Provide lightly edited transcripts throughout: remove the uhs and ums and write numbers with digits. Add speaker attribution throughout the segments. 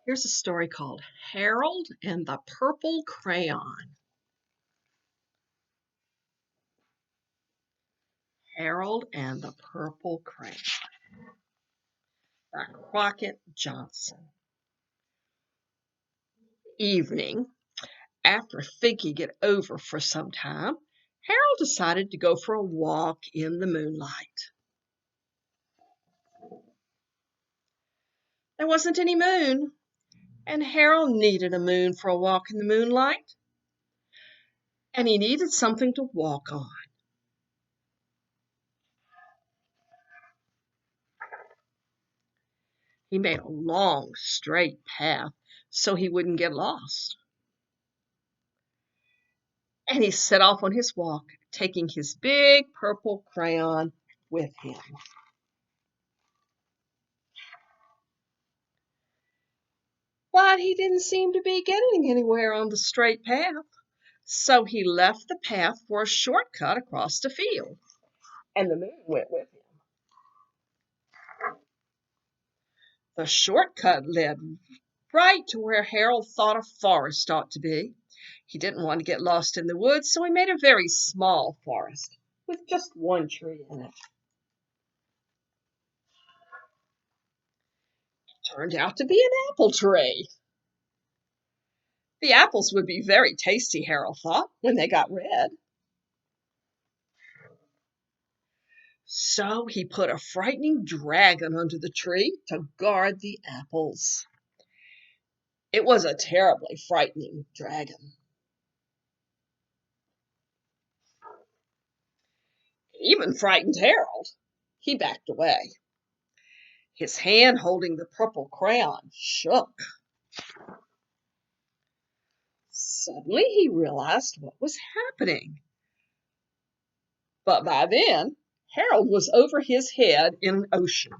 Speaker 1: Here's a story called Harold and the Purple Crayon. Harold and the Purple Crayon by Crockett Johnson. Evening, after thinking it over for some time, Harold decided to go for a walk in the moonlight. There wasn't any moon, and Harold needed a moon for a walk in the moonlight, and he needed something to walk on. He made a long, straight path so he wouldn't get lost. And he set off on his walk, taking his big purple crayon with him. But he didn't seem to be getting anywhere on the straight path, so he left the path for a shortcut across the field, and the moon went with him. The shortcut led right to where Harold thought a forest ought to be. He didn't want to get lost in the woods, so he made a very small forest with just one tree in it. It turned out to be an apple tree. The apples would be very tasty, Harold thought, when they got red. So he put a frightening dragon under the tree to guard the apples. It was a terribly frightening dragon. It even frightened Harold. He backed away. His hand holding the purple crayon shook. Suddenly he realized what was happening. But by then, Harold was over his head in an ocean.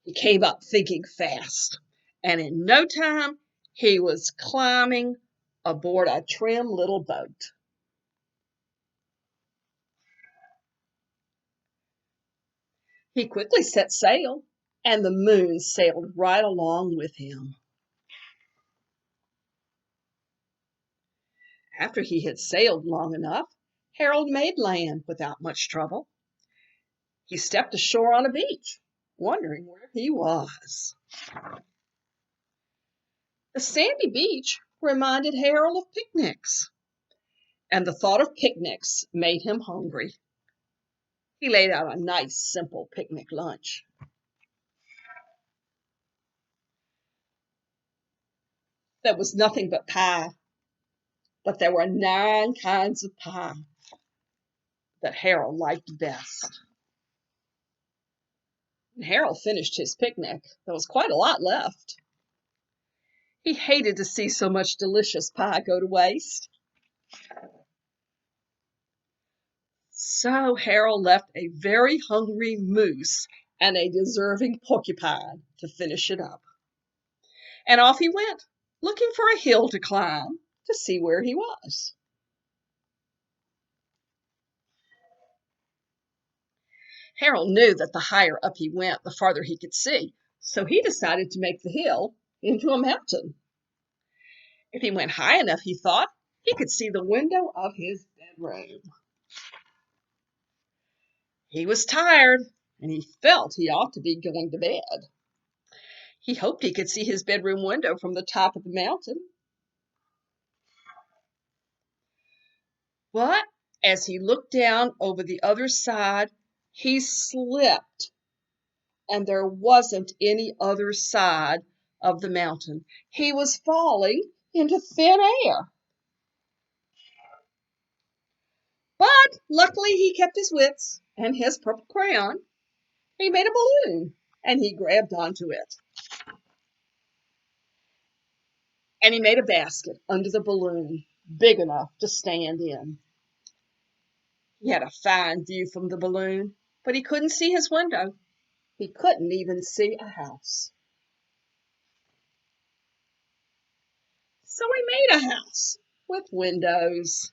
Speaker 1: He came up thinking fast, and in no time he was climbing aboard a trim little boat. He quickly set sail, and the moon sailed right along with him. After he had sailed long enough, Harold made land without much trouble. He stepped ashore on a beach, wondering where he was. The sandy beach reminded Harold of picnics, and the thought of picnics made him hungry. He laid out a nice, simple picnic lunch. There was nothing but pie, but there were 9 kinds of pie that Harold liked best. When Harold finished his picnic, there was quite a lot left. He hated to see so much delicious pie go to waste. So Harold left a very hungry moose and a deserving porcupine to finish it up. And off he went, looking for a hill to climb to see where he was. Harold knew that the higher up he went, the farther he could see, so he decided to make the hill into a mountain. If he went high enough, he thought, he could see the window of his bedroom. He was tired, and he felt he ought to be going to bed. He hoped he could see his bedroom window from the top of the mountain. But as he looked down over the other side, he slipped, and there wasn't any other side of the mountain. He was falling into thin air. But luckily he kept his wits and his purple crayon. He made a balloon, and he grabbed onto it. And he made a basket under the balloon, big enough to stand in. He had a fine view from the balloon, but he couldn't see his window. He couldn't even see a house. So he made a house with windows,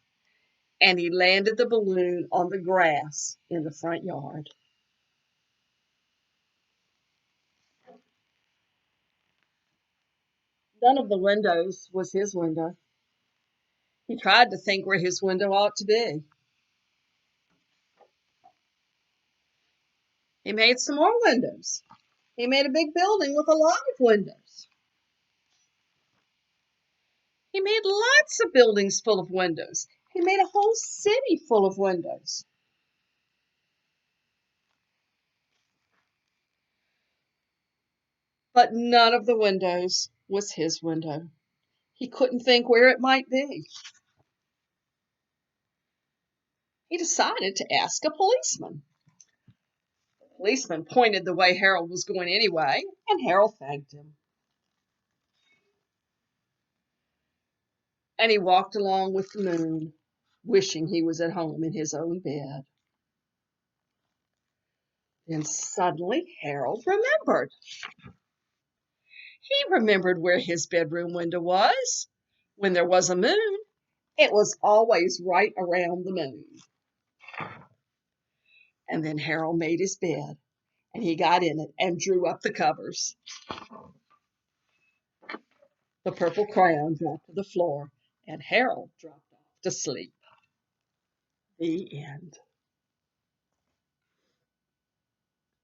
Speaker 1: and he landed the balloon on the grass in the front yard. None of the windows was his window. He tried to think where his window ought to be. He made some more windows. He made a big building with a lot of windows. He made lots of buildings full of windows. He made a whole city full of windows. But none of the windows was his window. He couldn't think where it might be. He decided to ask a policeman. The policeman pointed the way Harold was going anyway, and Harold thanked him. And he walked along with the moon, wishing he was at home in his own bed. Then suddenly Harold remembered. He remembered where his bedroom window was. When there was a moon, it was always right around the moon. And then Harold made his bed, and he got in it and drew up the covers. The purple crayon dropped to the floor, and Harold dropped off to sleep. The end.